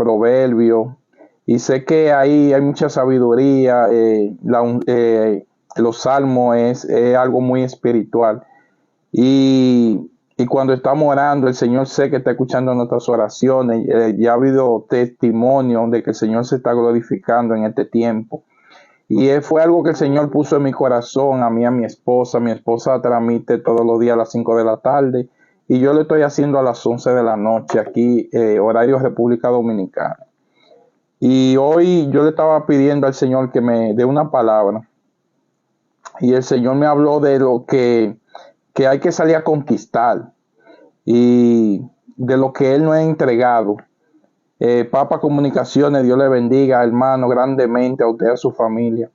Proverbios, y sé que ahí hay mucha sabiduría. Los salmos es algo muy espiritual. Y cuando estamos orando, el Señor sé que está escuchando nuestras oraciones. Ya ha habido testimonio de que el Señor se está glorificando en este tiempo. Y fue algo que el Señor puso en mi corazón, a mí, a mi esposa. Mi esposa transmite todos los días a las 5 de la tarde. Y yo lo estoy haciendo a las 11 de la noche aquí, horario República Dominicana. Y hoy yo le estaba pidiendo al Señor que me dé una palabra. Y el Señor me habló de lo que hay que salir a conquistar. Y de lo que Él nos ha entregado. Papa Comunicaciones, Dios le bendiga, hermano, grandemente a usted y a su familia.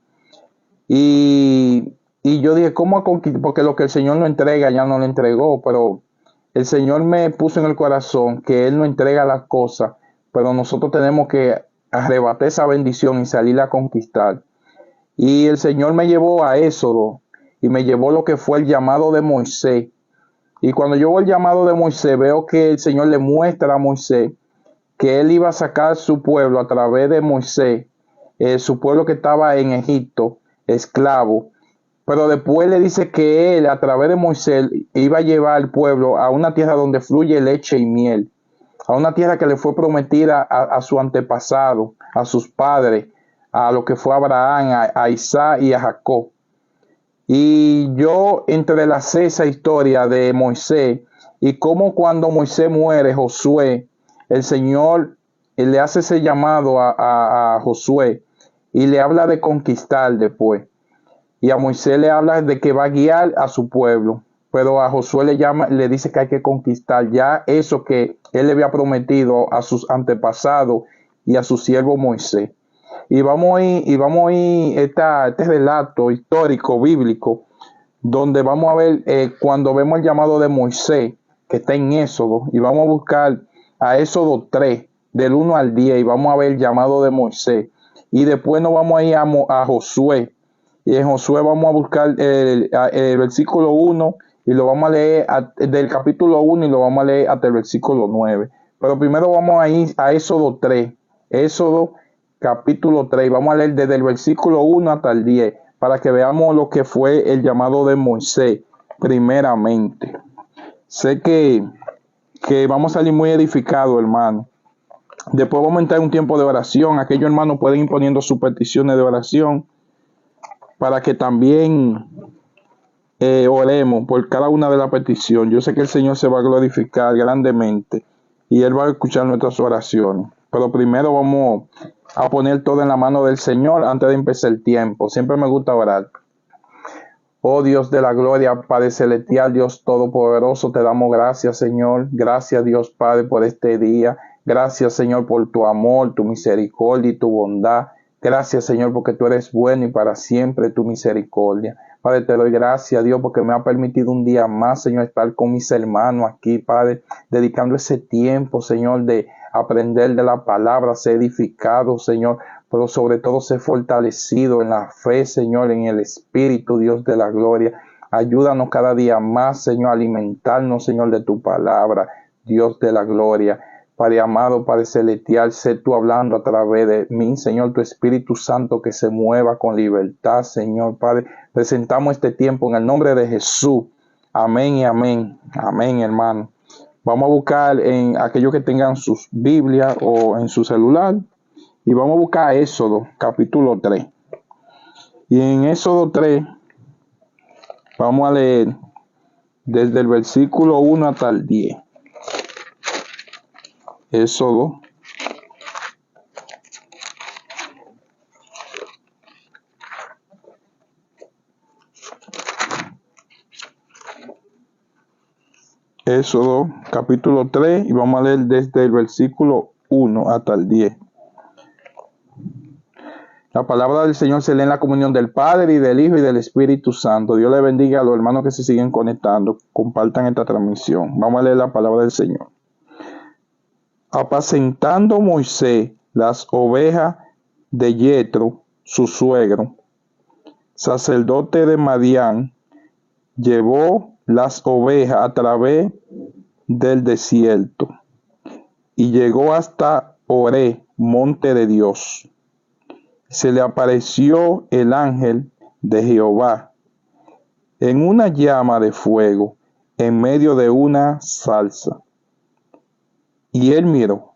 Y yo dije, ¿cómo a conquistar? Porque lo que el Señor nos entrega ya no lo entregó, pero el Señor me puso en el corazón que Él nos entrega las cosas, pero nosotros tenemos que arrebatar esa bendición y salir a conquistar. Y el Señor me llevó a Éxodo y me llevó lo que fue el llamado de Moisés. Y cuando yo veo el llamado de Moisés, veo que el Señor le muestra a Moisés que él iba a sacar su pueblo a través de Moisés, su pueblo que estaba en Egipto, esclavo. Pero después le dice que él, a través de Moisés, iba a llevar al pueblo a una tierra donde fluye leche y miel, a una tierra que le fue prometida a su antepasado, a sus padres, a lo que fue Abraham, a Isaac y a Jacob. Y yo entrelacé esa historia de Moisés y cómo cuando Moisés muere, Josué, el Señor le hace ese llamado a Josué y le habla de conquistar después. Y a Moisés le habla de que va a guiar a su pueblo, pero a Josué le dice que hay que conquistar ya eso que él le había prometido a sus antepasados y a su siervo Moisés. Y vamos a ir este relato histórico, bíblico, donde vamos a ver cuando vemos el llamado de Moisés, que está en Éxodo, y vamos a buscar a Éxodo 3, del 1 al 10, y vamos a ver el llamado de Moisés. Y después nos vamos a ir a Josué, y en Josué vamos a buscar el versículo 1, y lo vamos a leer del capítulo 1, y lo vamos a leer hasta el versículo 9. Pero primero vamos a ir a Éxodo 3, Éxodo capítulo 3, vamos a leer desde el versículo 1 hasta el 10, para que veamos lo que fue el llamado de Moisés primeramente. Sé que vamos a salir muy edificados, hermano. Después vamos a entrar en un tiempo de oración. Aquellos hermanos pueden ir poniendo sus peticiones de oración para que también oremos por cada una de las peticiones. Yo sé que el Señor se va a glorificar grandemente y Él va a escuchar nuestras oraciones. Pero primero vamos a poner todo en la mano del Señor antes de empezar el tiempo. Siempre me gusta orar. Oh Dios de la gloria, Padre celestial, Dios todopoderoso, te damos gracias, Señor. Gracias, Dios Padre, por este día. Gracias, Señor, por tu amor, tu misericordia y tu bondad. Gracias, Señor, porque tú eres bueno y para siempre tu misericordia. Padre, te doy gracias, Dios, porque me ha permitido un día más, Señor, estar con mis hermanos aquí, Padre, dedicando ese tiempo, Señor, de aprender de la palabra, ser edificado, Señor, pero sobre todo ser fortalecido en la fe, Señor, en el Espíritu, Dios de la gloria. Ayúdanos cada día más, Señor, a alimentarnos, Señor, de tu palabra, Dios de la gloria. Padre amado, Padre celestial, sé tú hablando a través de mí, Señor, tu Espíritu Santo que se mueva con libertad, Señor, Padre. Presentamos este tiempo en el nombre de Jesús. Amén y amén. Amén, hermano. Vamos a buscar en aquellos que tengan sus Biblias o en su celular y vamos a buscar Éxodo, capítulo 3. Y en Éxodo 3 vamos a leer desde el versículo 1 hasta el 10. Éxodo capítulo 3 y vamos a leer desde el versículo 1 hasta el 10. La palabra del Señor se lee en la comunión del Padre y del Hijo y del Espíritu Santo. Dios le bendiga a los hermanos que se siguen conectando. Compartan esta transmisión. Vamos a leer la palabra del Señor. Apacentando Moisés las ovejas de Yetro, su suegro, sacerdote de Madián, llevó las ovejas a través del desierto y llegó hasta Horeb, monte de Dios. Se le apareció el ángel de Jehová en una llama de fuego en medio de una zarza. Y él miró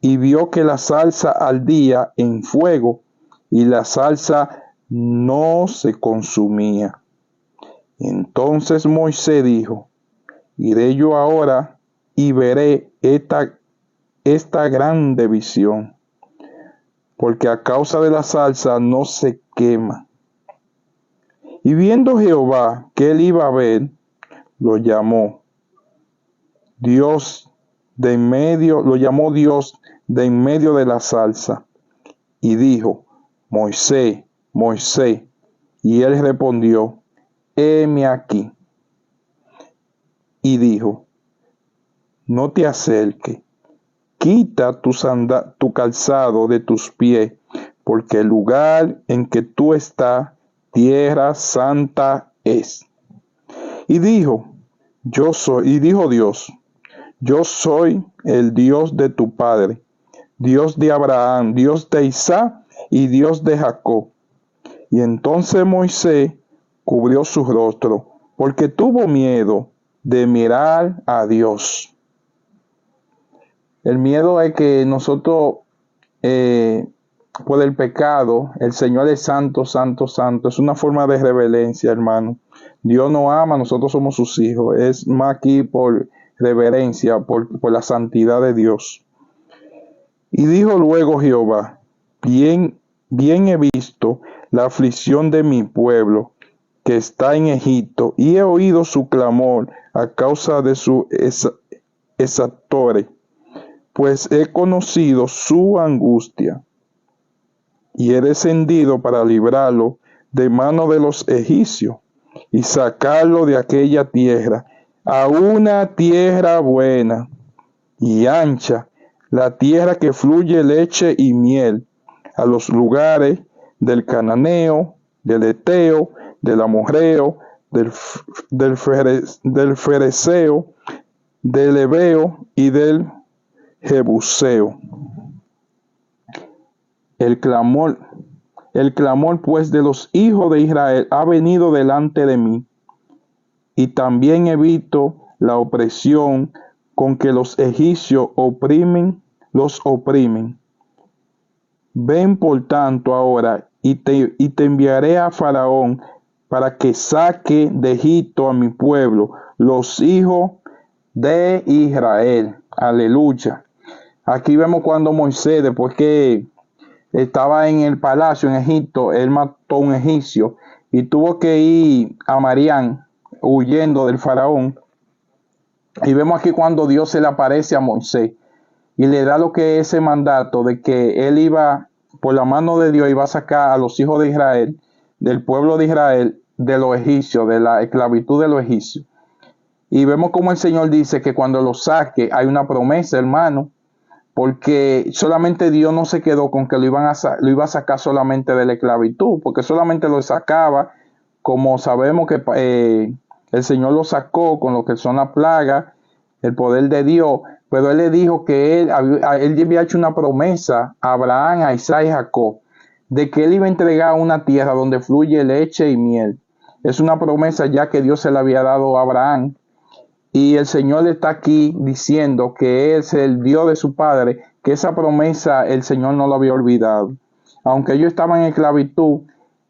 y vio que la zarza ardía en fuego y la zarza no se consumía. Entonces Moisés dijo: iré yo ahora y veré esta grande visión, porque a causa de la zarza no se quema. Y viendo Jehová que él iba a ver, lo llamó Dios de en medio de la zarza, y dijo: Moisés, Moisés. Y él respondió: heme aquí. Y dijo: no te acerques, quita tu calzado de tus pies, porque el lugar en que tú estás, tierra santa es. Y dijo Dios: yo soy el Dios de tu padre, Dios de Abraham, Dios de Isaac y Dios de Jacob. Y entonces Moisés cubrió su rostro, porque tuvo miedo de mirar a Dios. El miedo es que nosotros, por el pecado, el Señor es santo, santo, santo. Es una forma de reverencia, hermano. Dios nos ama, nosotros somos sus hijos. Es más aquí por reverencia, por la santidad de Dios. Y dijo luego Jehová: bien he visto la aflicción de mi pueblo que está en Egipto, y he oído su clamor a causa de sus exactores, pues he conocido su angustia, y he descendido para librarlo de mano de los egipcios, y sacarlo de aquella tierra a una tierra buena y ancha, la tierra que fluye leche y miel, a los lugares del cananeo, del eteo, del amorreo, del fereceo, del heveo y del jebuseo. El clamor pues de los hijos de Israel ha venido delante de mí, y también he visto la opresión con que los egipcios los oprimen. Ven por tanto ahora, y te enviaré a Faraón para que saque de Egipto a mi pueblo, los hijos de Israel. Aleluya. Aquí vemos cuando Moisés, después que estaba en el palacio en Egipto, él mató a un egipcio y tuvo que ir a Madián huyendo del faraón. Y vemos aquí cuando Dios se le aparece a Moisés y le da lo que es ese mandato de que él iba, por la mano de Dios, iba a sacar a los hijos de Israel, del pueblo de Israel, de los egipcios, de la esclavitud de los egipcios. Y vemos como el Señor dice que cuando lo saque hay una promesa, hermano, porque solamente Dios no se quedó con que lo iba a sacar solamente de la esclavitud, porque solamente lo sacaba, como sabemos que el Señor lo sacó con lo que son las plagas, el poder de Dios, pero Él le dijo que él había hecho una promesa a Abraham, a Isaac y a Jacob, de que Él iba a entregar una tierra donde fluye leche y miel. Es una promesa ya que Dios se la había dado a Abraham. Y el Señor está aquí diciendo que es el Dios de su padre, que esa promesa el Señor no lo había olvidado. Aunque ellos estaban en esclavitud,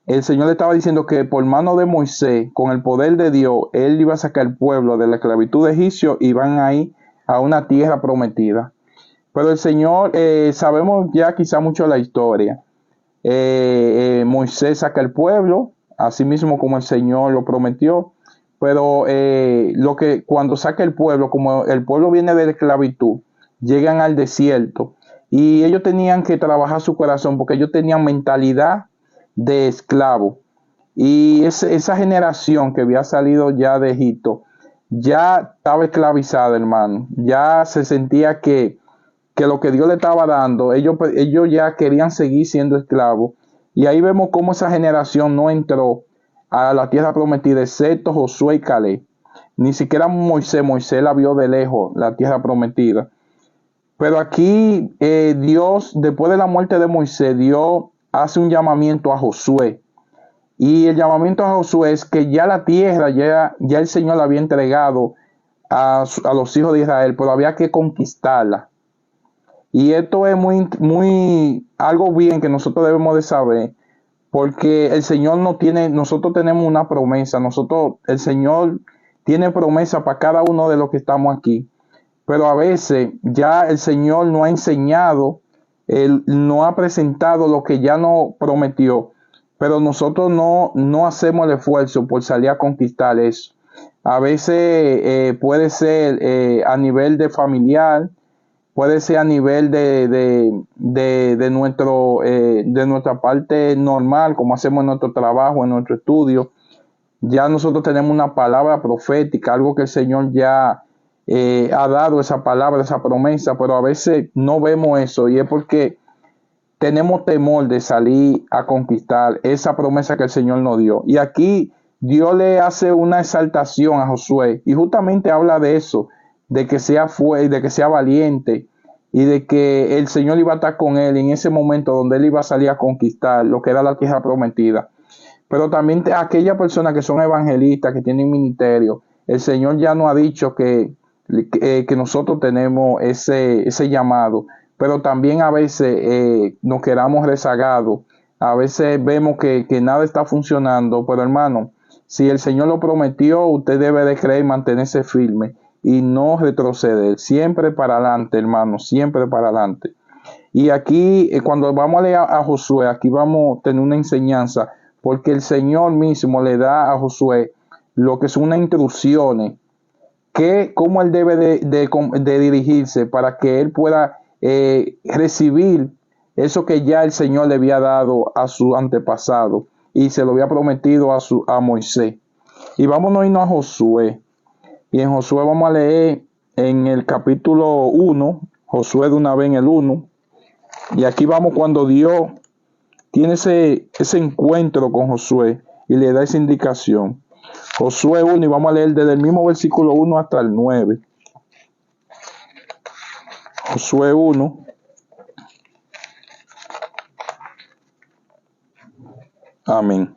el Señor le estaba diciendo que por mano de Moisés, con el poder de Dios, Él iba a sacar al pueblo de la esclavitud de Egipcio y van a ir a una tierra prometida. Pero el Señor, sabemos ya quizá mucho la historia. Moisés saca al pueblo, así mismo como el Señor lo prometió. Pero cuando saca el pueblo, como el pueblo viene de la esclavitud, llegan al desierto y ellos tenían que trabajar su corazón porque ellos tenían mentalidad de esclavo. Y esa generación que había salido ya de Egipto ya estaba esclavizada, hermano. Ya se sentía que lo que Dios le estaba dando, ellos ya querían seguir siendo esclavos. Y ahí vemos cómo esa generación no entró a la tierra prometida, excepto Josué y Caleb. Ni siquiera Moisés la vio de lejos, la tierra prometida. Pero aquí Dios, después de la muerte de Moisés, Dios hace un llamamiento a Josué. Y el llamamiento a Josué es que ya la tierra, ya el Señor la había entregado a los hijos de Israel, pero había que conquistarla. Y esto es algo bien que nosotros debemos de saber, porque el Señor no tiene, nosotros tenemos una promesa, el Señor tiene promesa para cada uno de los que estamos aquí, pero a veces ya el Señor no ha enseñado, Él no ha presentado lo que ya nos prometió, pero nosotros no hacemos el esfuerzo por salir a conquistar eso. A veces puede ser a nivel de familiar, puede ser a nivel de nuestra parte normal, como hacemos en nuestro trabajo, en nuestro estudio. Ya nosotros tenemos una palabra profética, algo que el Señor ya ha dado esa palabra, esa promesa, pero a veces no vemos eso y es porque tenemos temor de salir a conquistar esa promesa que el Señor nos dio. Y aquí Dios le hace una exaltación a Josué y justamente habla de eso, de que sea fuerte, de que sea valiente y de que el Señor iba a estar con él en ese momento donde él iba a salir a conquistar lo que era la tierra prometida. Pero también aquellas personas que son evangelistas, que tienen ministerio, el Señor ya nos ha dicho que nosotros tenemos ese llamado, pero también a veces nos quedamos rezagados, a veces vemos que nada está funcionando, pero hermano, si el Señor lo prometió, usted debe de creer y mantenerse firme y no retroceder, siempre para adelante, hermano, siempre para adelante. Y aquí, cuando vamos a leer a Josué, aquí vamos a tener una enseñanza, porque el Señor mismo le da a Josué lo que son unas instrucciones, cómo él debe de dirigirse para que él pueda recibir eso que ya el Señor le había dado a su antepasado y se lo había prometido a Moisés. Y vámonos a irnos a Josué. Y en Josué vamos a leer en el capítulo 1, Josué de una vez en el 1. Y aquí vamos cuando Dios tiene ese encuentro con Josué y le da esa indicación. Josué 1 y vamos a leer desde el mismo versículo 1 hasta el 9. Josué 1. Amén.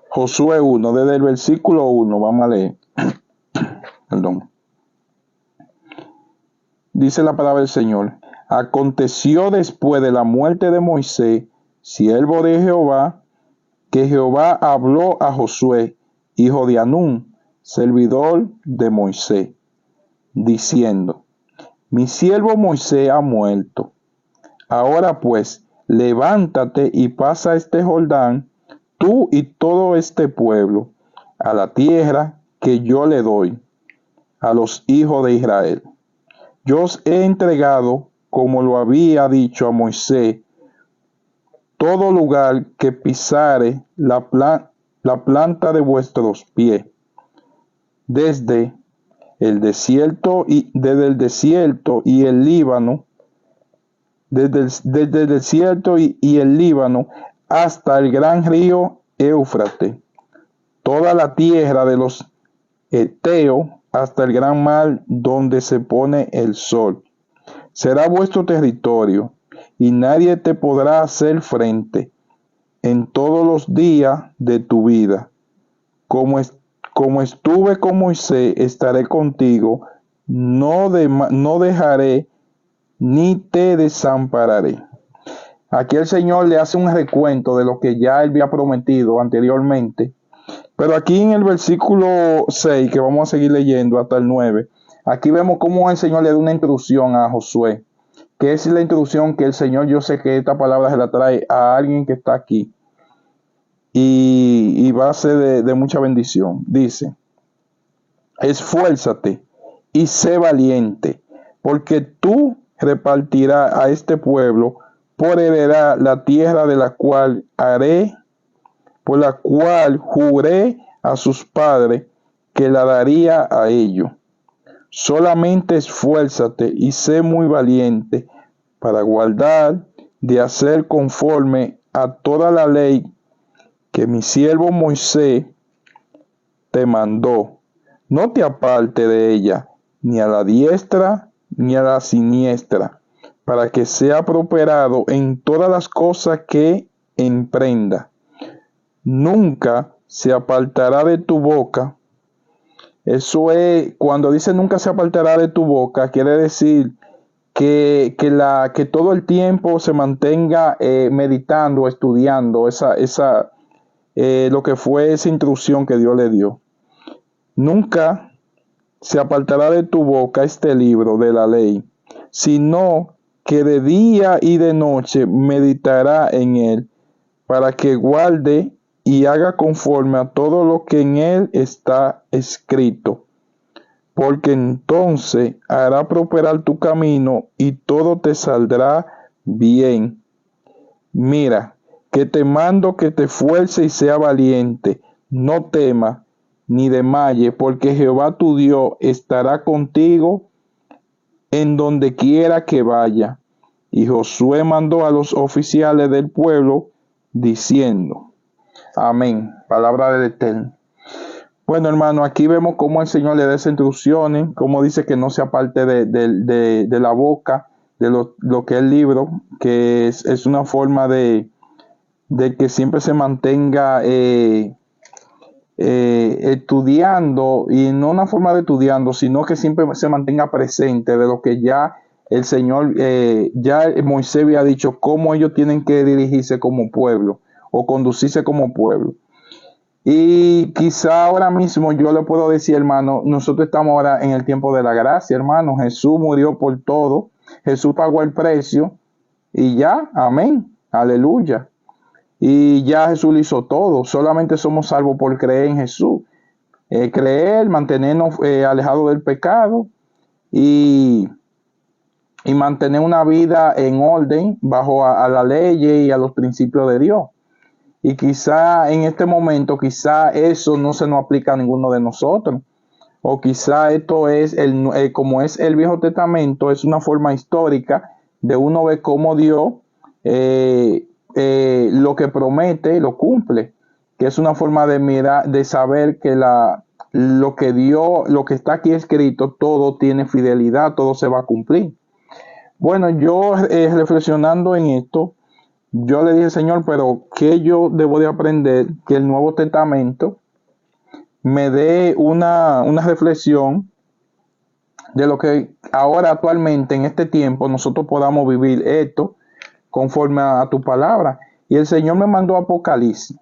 Josué 1, desde el versículo 1, vamos a leer. Perdón. Dice la palabra del Señor. Aconteció después de la muerte de Moisés, siervo de Jehová, que Jehová habló a Josué, hijo de Anún, servidor de Moisés, diciendo: Mi siervo Moisés ha muerto. Ahora pues, levántate y pasa este Jordán, tú y todo este pueblo, a la tierra que yo le doy a los hijos de Israel. Yo os he entregado, como lo había dicho a Moisés, todo lugar que pisare la planta de vuestros pies, desde el desierto y el Líbano, desde el desierto y el Líbano hasta el gran río Éufrates, toda la tierra de los Eteos hasta el gran mar donde se pone el sol. Será vuestro territorio y nadie te podrá hacer frente en todos los días de tu vida. Como estuve con Moisés, estaré contigo, no dejaré ni te desampararé. Aquí el Señor le hace un recuento de lo que ya él había prometido anteriormente. Pero aquí en el versículo 6, que vamos a seguir leyendo hasta el 9, aquí vemos cómo el Señor le da una instrucción a Josué, que es la instrucción que el Señor, yo sé que esta palabra se la trae a alguien que está aquí y va a ser de mucha bendición. Dice: esfuérzate y sé valiente, porque tú repartirás a este pueblo por heredad la tierra de la cual por la cual juré a sus padres que la daría a ellos. Solamente esfuérzate y sé muy valiente para guardar de hacer conforme a toda la ley que mi siervo Moisés te mandó. No te aparte de ella, ni a la diestra, ni a la siniestra, para que sea prosperado en todas las cosas que emprenda. Nunca se apartará de tu boca. Eso es, cuando dice nunca se apartará de tu boca, quiere decir que todo el tiempo se mantenga meditando, estudiando lo que fue esa instrucción que Dios le dio. Nunca se apartará de tu boca este libro de la ley, sino que de día y de noche meditará en él, para que guarde y haga conforme a todo lo que en él está escrito, porque entonces hará prosperar tu camino y todo te saldrá bien. Mira, que te mando que te esfuerces y sea valiente, no temas ni desmayes, porque Jehová tu Dios estará contigo en donde quiera que vaya. Y Josué mandó a los oficiales del pueblo diciendo, amén, palabra del Eterno. Bueno, hermano, aquí vemos cómo el Señor le da esas instrucciones, cómo dice que no se aparte de la boca, de lo que es el libro, que es una forma de que siempre se mantenga estudiando, y no una forma de estudiando, sino que siempre se mantenga presente de lo que ya el Señor, ya Moisés había dicho, cómo ellos tienen que dirigirse como pueblo o conducirse como pueblo. Y quizá ahora mismo yo le puedo decir, hermano, nosotros estamos ahora en el tiempo de la gracia, hermano. Jesús murió por todo, Jesús pagó el precio y ya, amén, aleluya. Y ya Jesús lo hizo todo, solamente somos salvos por creer en Jesús. Creer, mantenernos alejados del pecado y mantener una vida en orden bajo a la ley y a los principios de Dios. Y quizá en este momento, quizá eso no se nos aplica a ninguno de nosotros. O quizá esto es, como es el Viejo Testamento, es una forma histórica de uno ver cómo Dios lo que promete lo cumple. Que es una forma de mirar, de saber que lo que Dios, lo que está aquí escrito, todo tiene fidelidad, todo se va a cumplir. Bueno, yo reflexionando en esto, yo le dije, Señor, pero ¿qué yo debo de aprender? Que el Nuevo Testamento me dé una reflexión de lo que ahora actualmente en este tiempo nosotros podamos vivir esto conforme a tu palabra. Y el Señor me mandó Apocalipsis.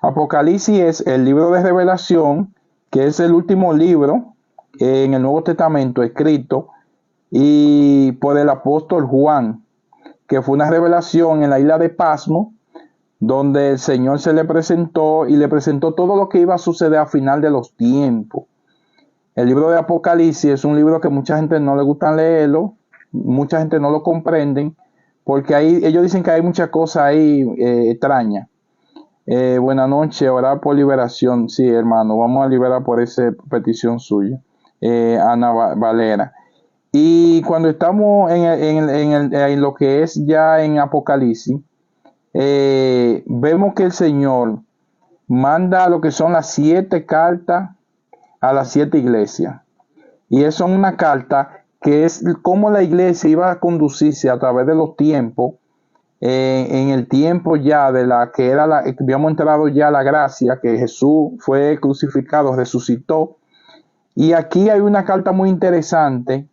Apocalipsis es el libro de revelación, que es el último libro en el Nuevo Testamento escrito y por el apóstol Juan, que fue una revelación en la isla de Pasmo, donde el Señor se le presentó y le presentó todo lo que iba a suceder al final de los tiempos. El libro de Apocalipsis es un libro que mucha gente no le gusta leerlo, mucha gente no lo comprenden, porque ahí ellos dicen que hay muchas cosas ahí extrañas. Buenas noches, orar por liberación. Sí, hermano, vamos a liberar por esa petición suya. Ana Valera. Y cuando estamos en lo que es ya en Apocalipsis, vemos que el Señor manda lo que son las 7 cartas a las 7 iglesias. Y eso es una carta que es cómo la iglesia iba a conducirse a través de los tiempos, en el tiempo ya de la que era habíamos entrado ya a la gracia, que Jesús fue crucificado, resucitó. Y aquí hay una carta muy interesante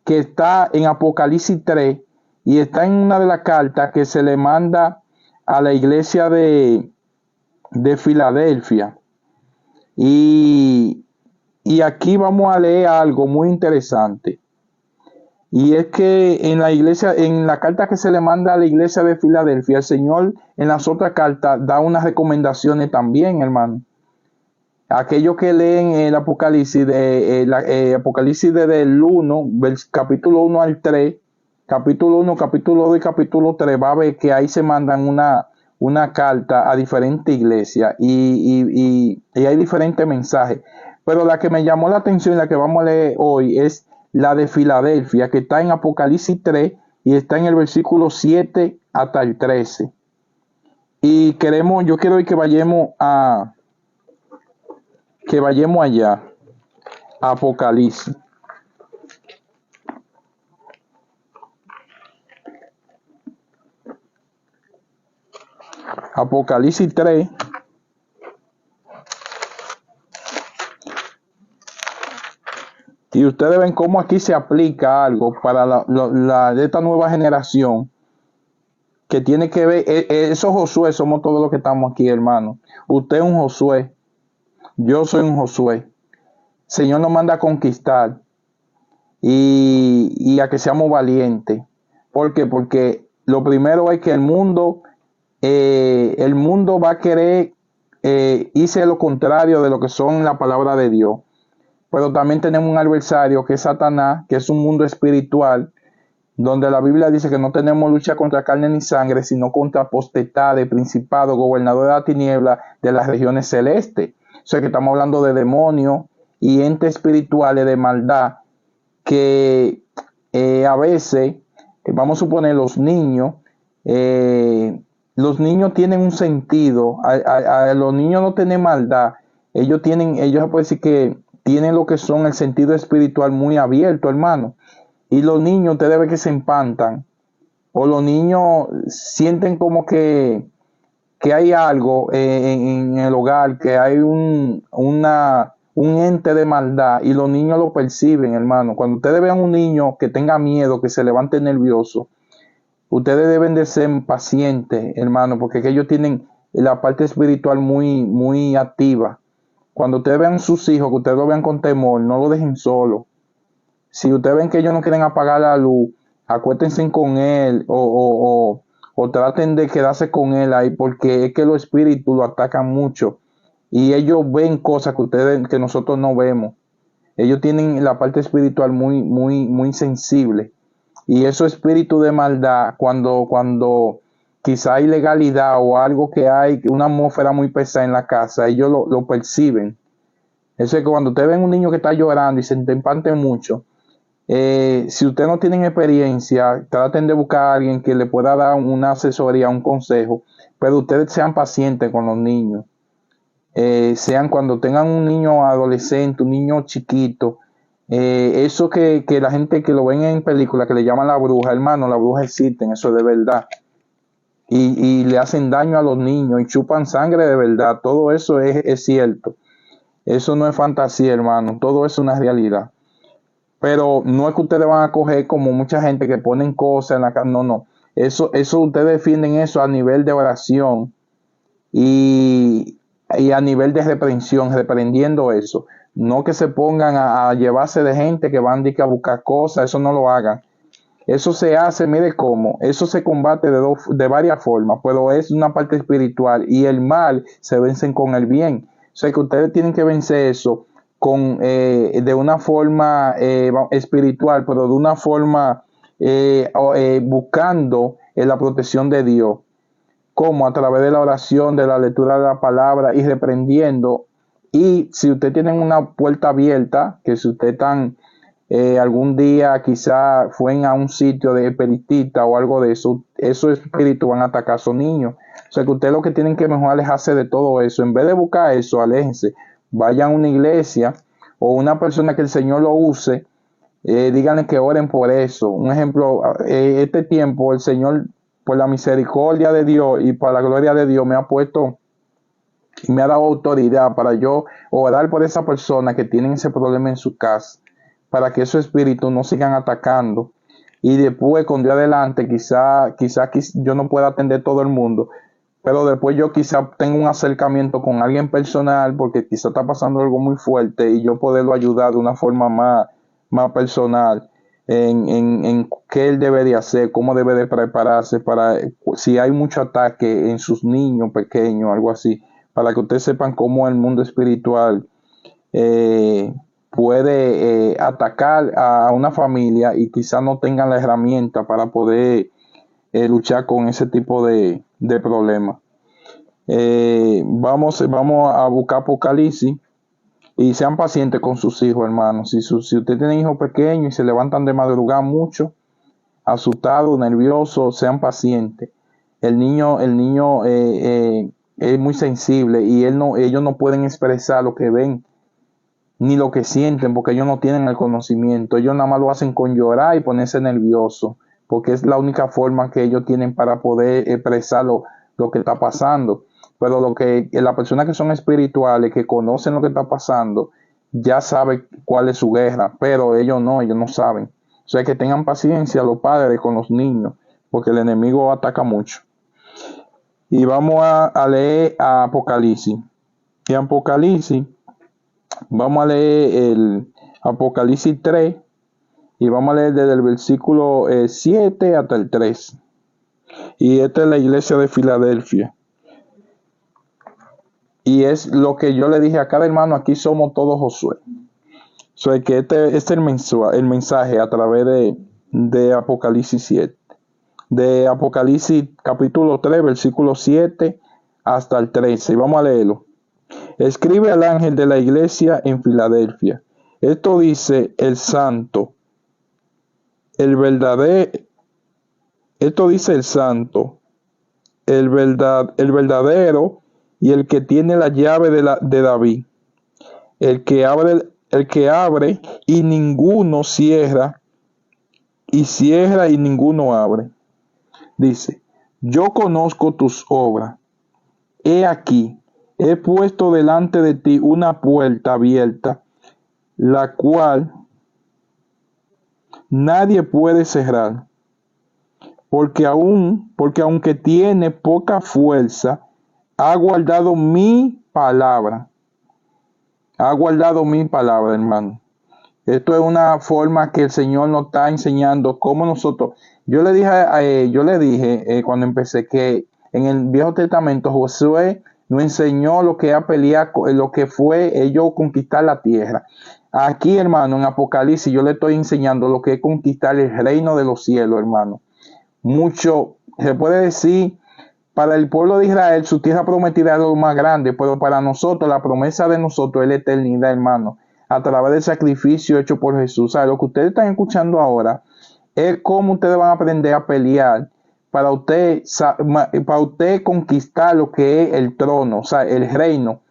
que está en Apocalipsis 3 y está en una de las cartas que se le manda a la iglesia de Filadelfia. Y aquí vamos a leer algo muy interesante. Y es que en la iglesia, en la carta que se le manda a la iglesia de Filadelfia, el Señor en las otras cartas da unas recomendaciones también, hermano. Aquellos que leen el Apocalipsis, Apocalipsis desde el 1, capítulo 1 al 3, capítulo 1, capítulo 2 y capítulo 3, va a ver que ahí se mandan una carta a diferentes iglesias y hay diferentes mensajes. Pero la que me llamó la atención y la que vamos a leer hoy es la de Filadelfia, que está en Apocalipsis 3 y está en el versículo 7 hasta el 13. Y yo quiero que vayamos allá, Apocalipsis. Apocalipsis 3. Y ustedes ven cómo aquí se aplica algo para de esta nueva generación que tiene que ver, esos Josué somos todos los que estamos aquí, hermano. Usted es un Josué, yo soy un Josué. Señor nos manda a conquistar y a que seamos valientes. ¿Por qué? Porque lo primero es que el mundo va a querer irse lo contrario de lo que son la palabra de Dios. Pero también tenemos un adversario que es Satanás, que es un mundo espiritual, donde la Biblia dice que no tenemos lucha contra carne ni sangre, sino contra potestades, principados, gobernadores de la tiniebla de las regiones celestes. O sea que estamos hablando de demonios y entes espirituales de maldad que a veces, vamos a suponer los niños tienen un sentido, a los niños no tienen maldad, ellos se puede decir que tienen lo que son el sentido espiritual muy abierto, hermano. Y los niños, ustedes ven que se empantan, o los niños sienten como que hay algo en el hogar, que hay un ente de maldad, y los niños lo perciben, hermano. Cuando ustedes vean un niño que tenga miedo, que se levante nervioso, ustedes deben de ser pacientes, hermano, porque ellos tienen la parte espiritual muy, muy activa. Cuando ustedes vean sus hijos, que ustedes lo vean con temor, no lo dejen solo. Si ustedes ven que ellos no quieren apagar la luz, acuéstense con él o traten de quedarse con él ahí, porque es que los espíritus lo atacan mucho y ellos ven cosas que nosotros no vemos. Ellos tienen la parte espiritual muy, muy, muy sensible, y esos espíritus de maldad, cuando quizá hay ilegalidad o algo que hay, una atmósfera muy pesada en la casa, ellos lo perciben. Eso es que cuando ustedes ven un niño que está llorando y se empante mucho, si ustedes no tienen experiencia, traten de buscar a alguien que le pueda dar una asesoría, un consejo, pero ustedes sean pacientes con los niños. Sean cuando tengan un niño adolescente, un niño chiquito, eso que la gente que lo ven en películas, que le llaman la bruja, hermano, las brujas existen, eso es de verdad. Y le hacen daño a los niños y chupan sangre de verdad. Todo eso es cierto. Eso no es fantasía, hermano. Todo eso es una realidad. Pero no es que ustedes van a coger como mucha gente que ponen cosas en la casa. No, no. Eso ustedes defienden eso a nivel de oración y a nivel de reprensión, reprendiendo eso. No que se pongan a llevarse de gente que van a buscar cosas. Eso no lo hagan. Eso se hace, mire cómo, eso se combate de varias formas, pero es una parte espiritual y el mal se vencen con el bien. O sea que ustedes tienen que vencer eso de una forma espiritual, pero de una forma buscando la protección de Dios, como a través de la oración, de la lectura de la palabra y reprendiendo. Y si usted tiene una puerta abierta, que si usted tan algún día quizá fue a un sitio de espiritista o algo de eso, esos espíritus van a atacar a esos niños. O sea que ustedes lo que tienen que mejor alejarse de todo eso. En vez de buscar eso, aléjense. Vayan a una iglesia o una persona que el Señor lo use, díganle que oren por eso. Un ejemplo, este tiempo el Señor, por la misericordia de Dios y por la gloria de Dios, me ha puesto y me ha dado autoridad para yo orar por esa persona que tiene ese problema en su casa, para que esos espíritus no sigan atacando. Y después, con Dios adelante, quizá yo no pueda atender todo el mundo, pero después yo quizá tenga un acercamiento con alguien personal, porque quizá está pasando algo muy fuerte, y yo poderlo ayudar de una forma más personal en qué él debe de hacer, cómo debe de prepararse para, si hay mucho ataque en sus niños pequeños, algo así, para que ustedes sepan cómo el mundo espiritual puede atacar a una familia y quizás no tengan la herramienta para poder luchar con ese tipo de problemas. Vamos a buscar Apocalipsis y sean pacientes con sus hijos, hermanos. Si usted tiene hijos pequeños y se levantan de madrugada mucho, asustados, nerviosos, sean pacientes. El niño es muy sensible y ellos no pueden expresar lo que ven ni lo que sienten, porque ellos no tienen el conocimiento. Ellos nada más lo hacen con llorar y ponerse nervioso, porque es la única forma que ellos tienen para poder expresar lo que está pasando. Pero las personas que son espirituales, que conocen lo que está pasando, ya saben cuál es su guerra, pero ellos no saben. O sea, que tengan paciencia los padres con los niños, porque el enemigo ataca mucho. Y vamos a leer a Apocalipsis. Y Apocalipsis, vamos a leer el Apocalipsis 3, y vamos a leer desde el versículo 7 hasta el 3. Y esta es la iglesia de Filadelfia. Y es lo que yo le dije a cada hermano, aquí somos todos Josué. So, que este es el mensaje a través de Apocalipsis 7. De Apocalipsis capítulo 3, versículo 7 hasta el 13. Y vamos a leerlo. Escribe al ángel de la iglesia en Filadelfia. Esto dice el santo, el verdadero. Esto dice el santo, el verdadero y el que tiene la llave de David, el que abre y ninguno cierra, y cierra y ninguno abre. Dice, yo conozco tus obras. He aquí, he puesto delante de ti una puerta abierta, la cual nadie puede cerrar. Porque aunque tiene poca fuerza, ha guardado mi palabra. Ha guardado mi palabra, hermano. Esto es una forma que el Señor nos está enseñando cómo nosotros. Yo le dije cuando empecé que en el Viejo Testamento Josué nos enseñó lo que lo que fue ellos conquistar la tierra. Aquí, hermano, en Apocalipsis yo le estoy enseñando lo que es conquistar el reino de los cielos, hermano. Mucho, se puede decir, para el pueblo de Israel su tierra prometida es lo más grande, pero para nosotros la promesa de nosotros es la eternidad, hermano, a través del sacrificio hecho por Jesús. ¿Sabe? Lo que ustedes están escuchando ahora es cómo ustedes van a aprender a pelear para usted conquistar lo que es el trono, o sea, el reino,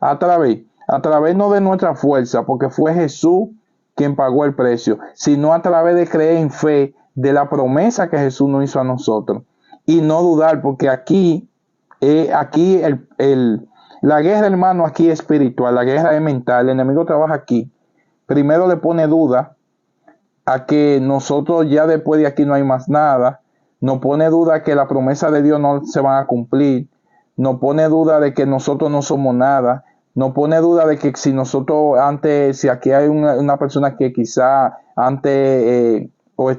a través no de nuestra fuerza, porque fue Jesús quien pagó el precio, sino a través de creer en fe de la promesa que Jesús nos hizo a nosotros. Y no dudar, porque aquí la guerra, hermano, aquí es espiritual, la guerra es mental, el enemigo trabaja aquí. Primero le pone duda a que nosotros ya después de aquí no hay más nada, nos pone duda que la promesa de Dios no se van a cumplir, nos pone duda de que nosotros no somos nada, nos pone duda de que si nosotros antes, si aquí hay una persona que quizá antes o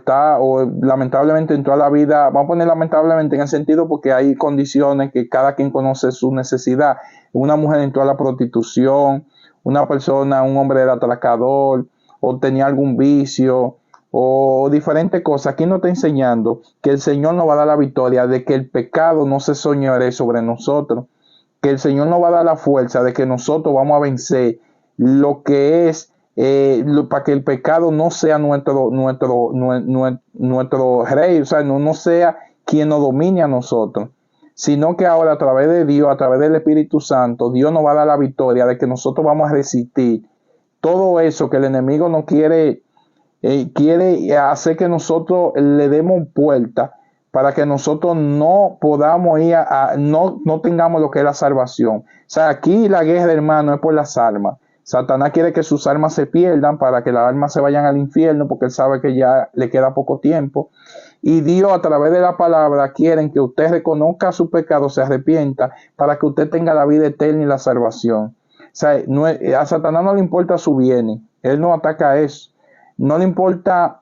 lamentablemente entró a la vida, vamos a poner lamentablemente en el sentido porque hay condiciones que cada quien conoce su necesidad. Una mujer entró a la prostitución, un hombre era atracador, o tenía algún vicio, o diferentes cosas. Aquí nos está enseñando que el Señor nos va a dar la victoria de que el pecado no se soñore sobre nosotros, que el Señor nos va a dar la fuerza de que nosotros vamos a vencer lo que es para que el pecado no sea nuestro rey, o sea, no sea quien nos domine a nosotros, sino que ahora a través de Dios, a través del Espíritu Santo, Dios nos va a dar la victoria de que nosotros vamos a resistir todo eso que el enemigo no quiere hacer que nosotros le demos puerta para que nosotros no podamos ir no tengamos lo que es la salvación. O sea, aquí la guerra, hermano, es por las almas. Satanás quiere que sus almas se pierdan para que las almas se vayan al infierno, porque él sabe que ya le queda poco tiempo. Y Dios, a través de la palabra, quiere que usted reconozca su pecado, se arrepienta, para que usted tenga la vida eterna y la salvación. O sea, a Satanás no le importa su bien, él no ataca eso. No le importa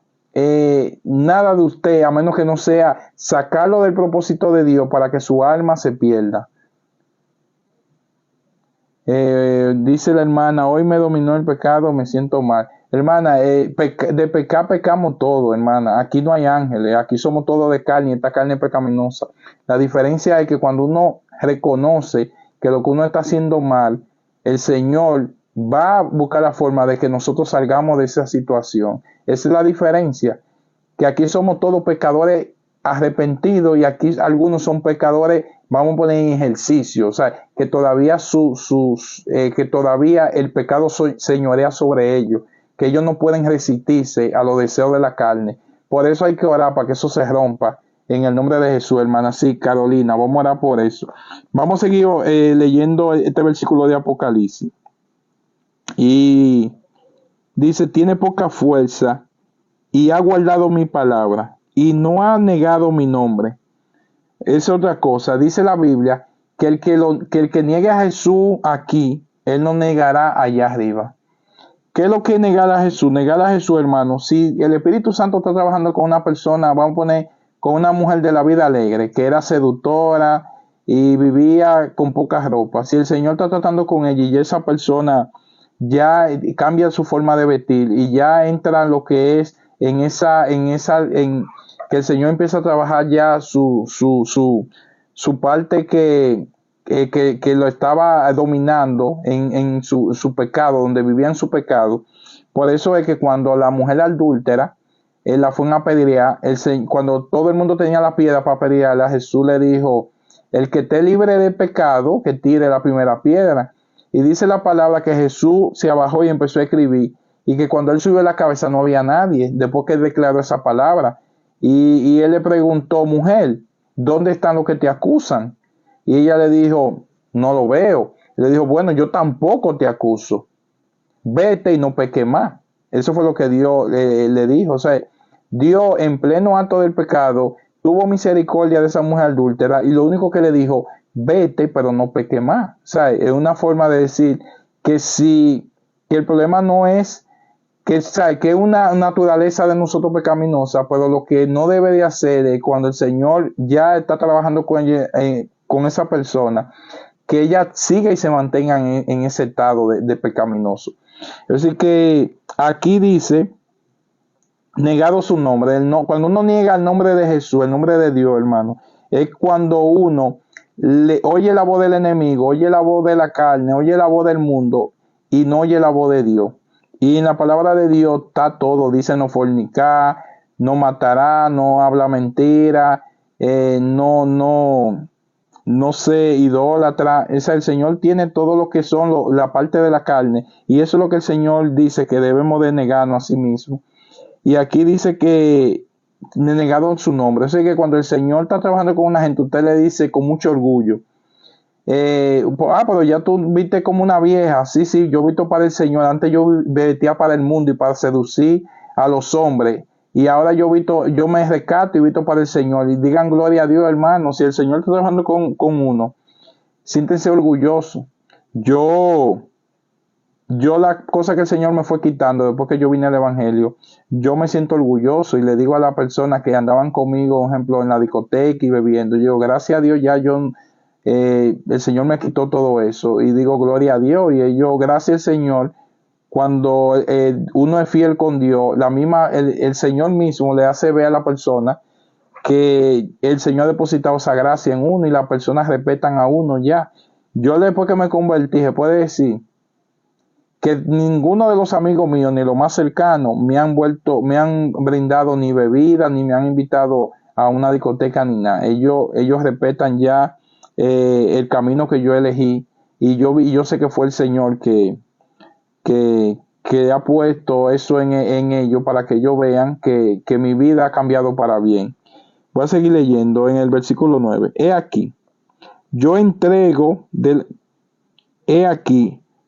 nada de usted, a menos que no sea sacarlo del propósito de Dios para que su alma se pierda. Dice la hermana, hoy me dominó el pecado, me siento mal. Hermana, de pecar pecamos todo, hermana. Aquí no hay ángeles, aquí somos todos de carne, esta carne es pecaminosa. La diferencia es que cuando uno reconoce que lo que uno está haciendo mal, el Señor va a buscar la forma de que nosotros salgamos de esa situación. Esa es la diferencia, que aquí somos todos pecadores arrepentidos y aquí algunos son pecadores, vamos a poner en ejercicio, o sea, que todavía que todavía el pecado señorea sobre ellos, que ellos no pueden resistirse a los deseos de la carne. Por eso hay que orar para que eso se rompa en el nombre de Jesús, hermana. Sí, Carolina, vamos a orar por eso. Vamos a seguir leyendo este versículo de Apocalipsis. Y dice, tiene poca fuerza y ha guardado mi palabra y no ha negado mi nombre. Es otra cosa. Dice la Biblia que el que niegue a Jesús aquí, él no negará allá arriba. ¿Qué es lo que es negar a Jesús? Negar a Jesús, hermano. Si el Espíritu Santo está trabajando con una persona, vamos a poner con una mujer de la vida alegre, que era seductora y vivía con pocas ropas. Si el Señor está tratando con ella y esa persona ya cambia su forma de vestir y ya entra lo que es en que el Señor empieza a trabajar ya su parte que lo estaba dominando en su pecado, donde vivía en su pecado. Por eso es que cuando la mujer adúltera la fue a apedrear, cuando todo el mundo tenía la piedra para apedrearla, Jesús le dijo, el que esté libre de pecado, que tire la primera piedra. Y dice la palabra que Jesús se abajó y empezó a escribir, y que cuando él subió la cabeza no había nadie, después que él declaró esa palabra. Y él le preguntó, mujer, ¿dónde están los que te acusan? Y ella le dijo, no lo veo. Le dijo, bueno, yo tampoco te acuso. Vete y no peques más. Eso fue lo que Dios le dijo. O sea, Dios en pleno acto del pecado tuvo misericordia de esa mujer adúltera y lo único que le dijo, vete pero no peques más. O sea, es una forma de decir que que el problema no es que es una naturaleza de nosotros pecaminosa, pero lo que no debe de hacer es cuando el Señor ya está trabajando con esa persona, que ella siga y se mantenga en ese estado de pecaminoso. Es decir, que aquí dice, negado su nombre. Cuando uno niega el nombre de Jesús, el nombre de Dios, hermano, es cuando uno oye la voz del enemigo, oye la voz de la carne, oye la voz del mundo y no oye la voz de Dios. Y en la palabra de Dios está todo. Dice no fornicar, no matará, no habla mentira, no se idólatra. El Señor tiene todo lo que son la parte de la carne. Y eso es lo que el Señor dice que debemos de negarnos a sí mismo. Y aquí dice que negado su nombre. O sea que cuando el Señor está trabajando con una gente, usted le dice con mucho orgullo, pero ya tú viste como una vieja. Sí, yo visto para el Señor. Antes yo vestía para el mundo y para seducir a los hombres. Y ahora yo me rescato y visto para el Señor. Y digan gloria a Dios, hermano. Si el Señor está trabajando con uno, siéntense orgullosos. Yo la cosa que el Señor me fue quitando después que yo vine al Evangelio, yo me siento orgulloso y le digo a las personas que andaban conmigo, por ejemplo, en la discoteca y bebiendo, yo, gracias a Dios ya el Señor me quitó todo eso y digo gloria a Dios. Y yo, gracias al Señor, cuando uno es fiel con Dios, el Señor mismo le hace ver a la persona que el Señor ha depositado esa gracia en uno y las personas respetan a uno ya. Yo después que me convertí, se puede decir que ninguno de los amigos míos, ni los más cercanos, me han brindado ni bebida, ni me han invitado a una discoteca, ni nada. Ellos respetan ya el camino que yo elegí, y yo sé que fue el Señor que ha puesto eso en ellos para que ellos vean que mi vida ha cambiado para bien. Voy a seguir leyendo en el versículo 9. He aquí,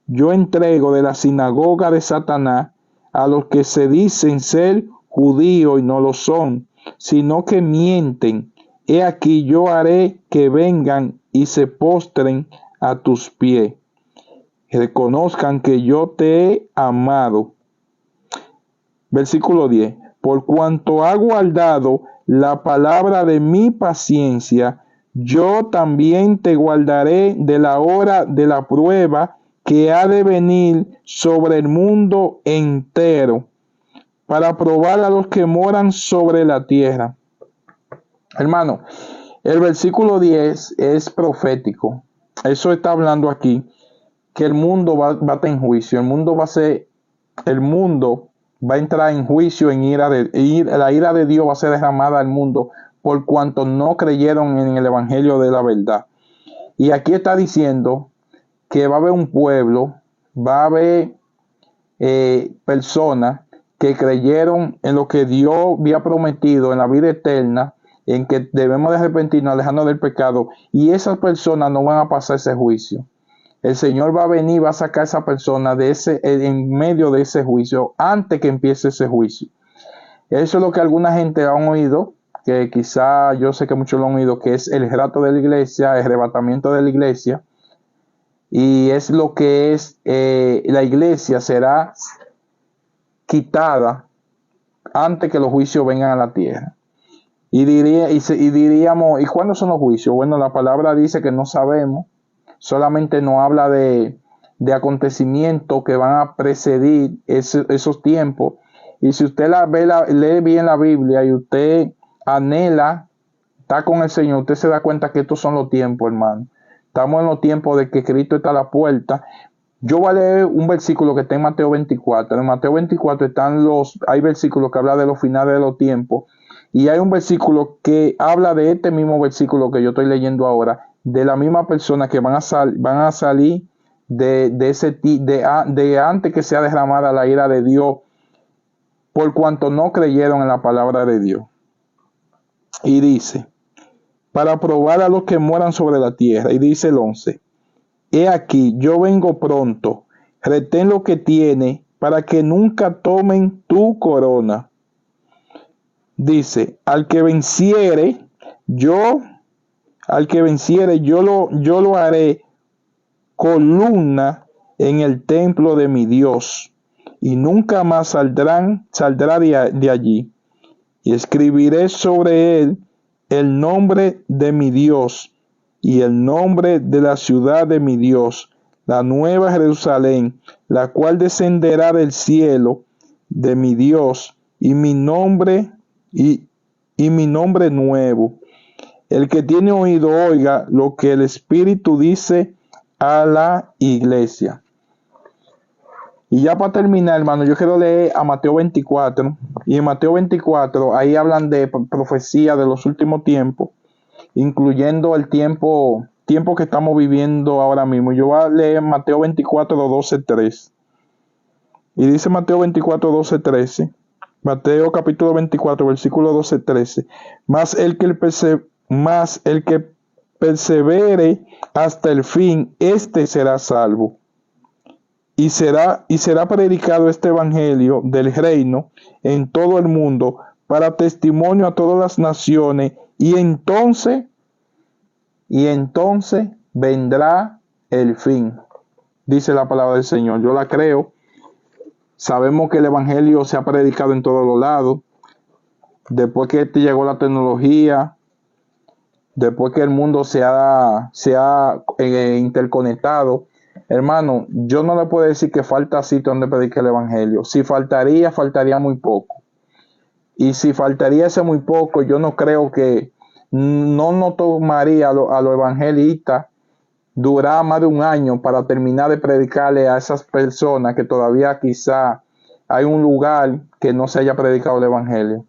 yo entrego de la sinagoga de Satanás a los que se dicen ser judíos y no lo son, sino que mienten. He aquí, yo haré que vengan y se postren a tus pies. Reconozcan que yo te he amado. Versículo 10. Por cuanto ha guardado la palabra de mi paciencia, yo también te guardaré de la hora de la prueba que ha de venir sobre el mundo entero, para probar a los que moran sobre la tierra. Hermano, el versículo 10 es profético. Eso está hablando aquí, que el mundo va a estar en juicio. El mundo va a entrar en juicio, la ira de Dios va a ser derramada al mundo por cuanto no creyeron en el evangelio de la verdad. Y aquí está diciendo que va a haber un pueblo, va a haber personas que creyeron en lo que Dios había prometido en la vida eterna, en que debemos de arrepentirnos, alejarnos del pecado, y esas personas no van a pasar ese juicio. El Señor va a venir, va a sacar a esa persona en medio de ese juicio, antes que empiece ese juicio. Eso es lo que alguna gente han oído, que quizá yo sé que muchos lo han oído, que es el rapto de la iglesia, el arrebatamiento de la iglesia, y es lo que es la iglesia será quitada antes que los juicios vengan a la tierra. Y diríamos, ¿y cuándo son los juicios? Bueno, la palabra dice que no sabemos, solamente nos habla de acontecimientos que van a precedir esos tiempos. Y si usted lee bien la Biblia y usted anhela, está con el Señor, usted se da cuenta que estos son los tiempos, hermano. Estamos en los tiempos de que Cristo está a la puerta. Yo voy a leer un versículo que está en Mateo 24. En Mateo 24 hay versículos que hablan de los finales de los tiempos. Y hay un versículo que habla de este mismo versículo que yo estoy leyendo ahora, de la misma persona que van a salir de antes que sea derramada la ira de Dios, por cuanto no creyeron en la palabra de Dios. Y dice, para probar a los que mueran sobre la tierra. Y dice el 11, he aquí, yo vengo pronto, retén lo que tiene, para que nunca tomen tu corona. Dice, al que venciere, yo lo haré columna en el templo de mi Dios, y nunca más saldrá de allí. Y escribiré sobre él el nombre de mi Dios y el nombre de la ciudad de mi Dios, la nueva Jerusalén, la cual descenderá del cielo de mi Dios, y mi nombre nuevo. El que tiene oído oiga lo que el Espíritu dice a la iglesia. Y ya para terminar, hermano, yo quiero leer a Mateo 24. Y en Mateo 24, ahí hablan de profecía de los últimos tiempos, incluyendo el tiempo que estamos viviendo ahora mismo. Yo voy a leer Mateo 24, 12, 13. Y dice Mateo 24, 12, 13. Mateo capítulo 24, versículo 12, 13. Mas el que persevere hasta el fin, este será salvo. Y será predicado este evangelio del reino en todo el mundo para testimonio a todas las naciones, y entonces vendrá el fin. Dice la palabra del Señor. Yo la creo. Sabemos que el evangelio se ha predicado en todos los lados. Después que llegó la tecnología, después que el mundo se ha interconectado, hermano, yo no le puedo decir que falta sitio donde predique el evangelio. Si faltaría muy poco. Y si faltaría ese muy poco, yo no creo que no tomaría a los evangelistas durar más de un año para terminar de predicarle a esas personas que todavía quizá hay un lugar que no se haya predicado el evangelio.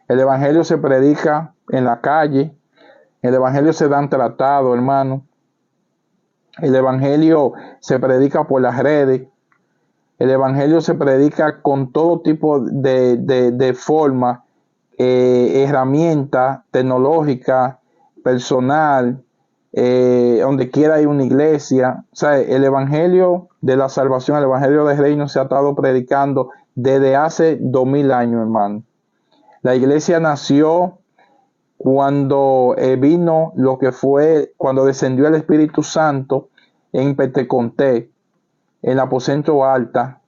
El evangelio se predica en la calle, el evangelio se dan tratados, hermano. El evangelio se predica por las redes. El evangelio se predica con todo tipo de forma, herramienta tecnológica, personal, donde quiera hay una iglesia. O sea, el evangelio de la salvación, el evangelio del reino se ha estado predicando desde hace 2000 años, hermano. La iglesia nació cuando vino lo que fue, cuando descendió el Espíritu Santo en Pentecostés, en el aposento alta.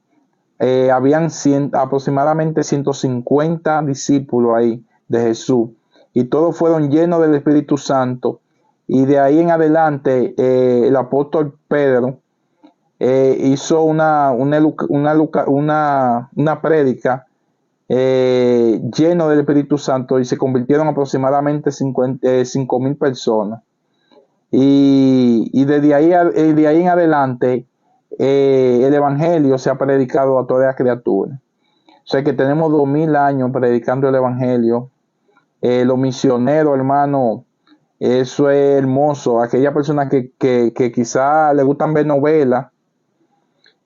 Habían aproximadamente 150 discípulos ahí de Jesús, y todos fueron llenos del Espíritu Santo. Y de ahí en adelante el apóstol Pedro hizo una prédica lleno del Espíritu Santo, y se convirtieron aproximadamente 5,000 personas. Y de ahí en adelante el evangelio se ha predicado a toda criatura. O sea que tenemos 2000 años predicando el evangelio. Los misioneros, hermano, eso es hermoso. Aquellas personas que quizá le gustan ver novelas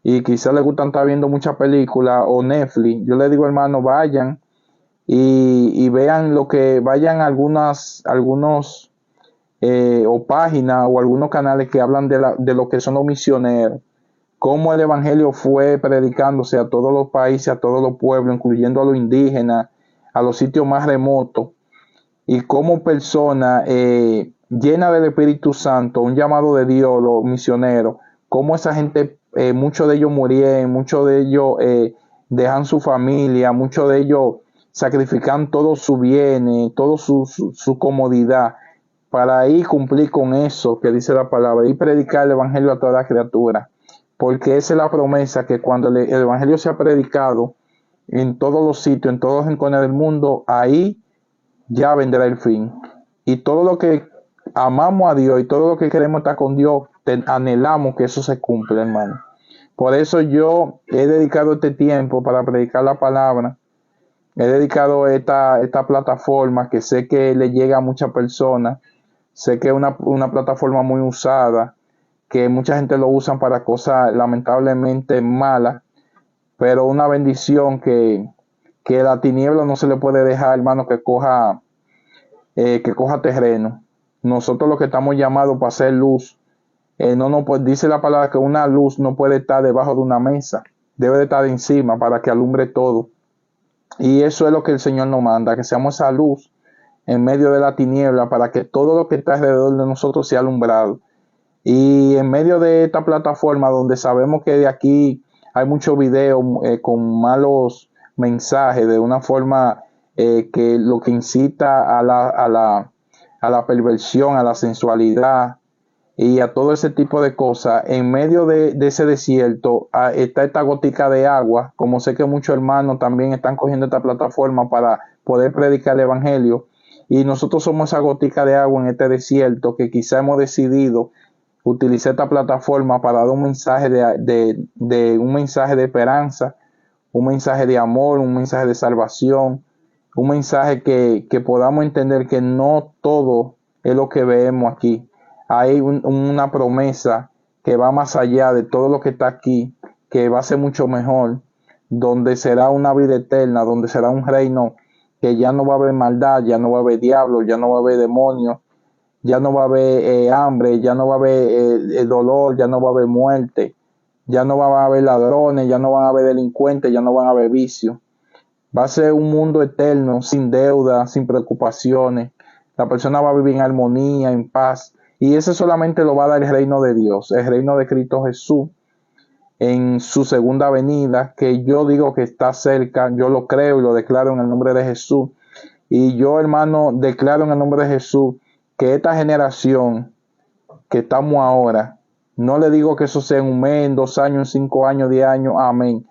y quizá le gustan estar viendo muchas películas o Netflix, yo les digo, hermano, vayan y vean lo que vayan algunos o páginas o algunos canales que hablan de lo que son los misioneros, cómo el evangelio fue predicándose a todos los países, a todos los pueblos, incluyendo a los indígenas, a los sitios más remotos, y cómo personas llenas del Espíritu Santo, un llamado de Dios, los misioneros, cómo esa gente, muchos de ellos murieron, muchos de ellos dejan su familia, muchos de ellos sacrifican todos sus bienes, toda su comodidad, para ir cumplir con eso que dice la palabra, y predicar el evangelio a toda criatura, porque esa es la promesa, que cuando el evangelio sea predicado en todos los sitios, en todos los rincones del mundo, ahí ya vendrá el fin. Y todo lo que amamos a Dios y todo lo que queremos estar con Dios, anhelamos que eso se cumpla, hermano. Por eso yo he dedicado este tiempo para predicar la palabra. He dedicado esta plataforma, que sé que le llega a muchas personas. Sé que es una plataforma muy usada, que mucha gente lo usa para cosas lamentablemente malas, pero una bendición que la tiniebla no se le puede dejar, hermano, que coja terreno. Nosotros los que estamos llamados para hacer luz, dice la palabra que una luz no puede estar debajo de una mesa, debe de estar encima para que alumbre todo. Y eso es lo que el Señor nos manda, que seamos esa luz en medio de la tiniebla, para que todo lo que está alrededor de nosotros sea alumbrado. Y en medio de esta plataforma, donde sabemos que de aquí hay muchos videos con malos mensajes, de una forma que lo que incita a la perversión, a la sensualidad y a todo ese tipo de cosas, en medio de ese desierto está esta gotica de agua, como sé que muchos hermanos también están cogiendo esta plataforma para poder predicar el evangelio, y nosotros somos esa gotica de agua en este desierto, que quizá hemos decidido utilizar esta plataforma para dar un mensaje un mensaje de esperanza, un mensaje de amor, un mensaje de salvación, un mensaje que podamos entender que no todo es lo que vemos aquí. Hay una promesa que va más allá de todo lo que está aquí, que va a ser mucho mejor, donde será una vida eterna, donde será un reino que ya no va a haber maldad, ya no va a haber diablo, ya no va a haber demonios, ya no va a haber hambre, ya no va a haber dolor, ya no va a haber muerte, ya no va a haber ladrones, ya no van a haber delincuentes, ya no van a haber vicios. Va a ser un mundo eterno, sin deuda, sin preocupaciones. La persona va a vivir en armonía, en paz. Y eso solamente lo va a dar el reino de Dios, el reino de Cristo Jesús, en su segunda venida, que yo digo que está cerca. Yo lo creo y lo declaro en el nombre de Jesús. Y yo, hermano, declaro en el nombre de Jesús que esta generación que estamos ahora, no le digo que eso sea en un mes, en 2 años, en 5 años, 10 años, amén,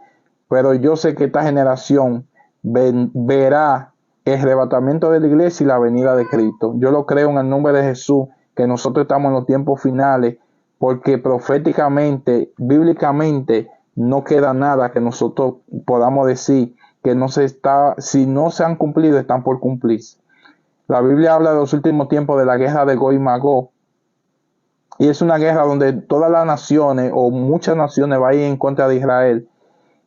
pero yo sé que esta generación verá el arrebatamiento de la iglesia y la venida de Cristo. Yo lo creo en el nombre de Jesús, que nosotros estamos en los tiempos finales, porque proféticamente, bíblicamente, no queda nada que nosotros podamos decir que si no se han cumplido, están por cumplirse. La Biblia habla de los últimos tiempos, de la guerra de Gog y Magog, y es una guerra donde todas las naciones o muchas naciones van a ir en contra de Israel.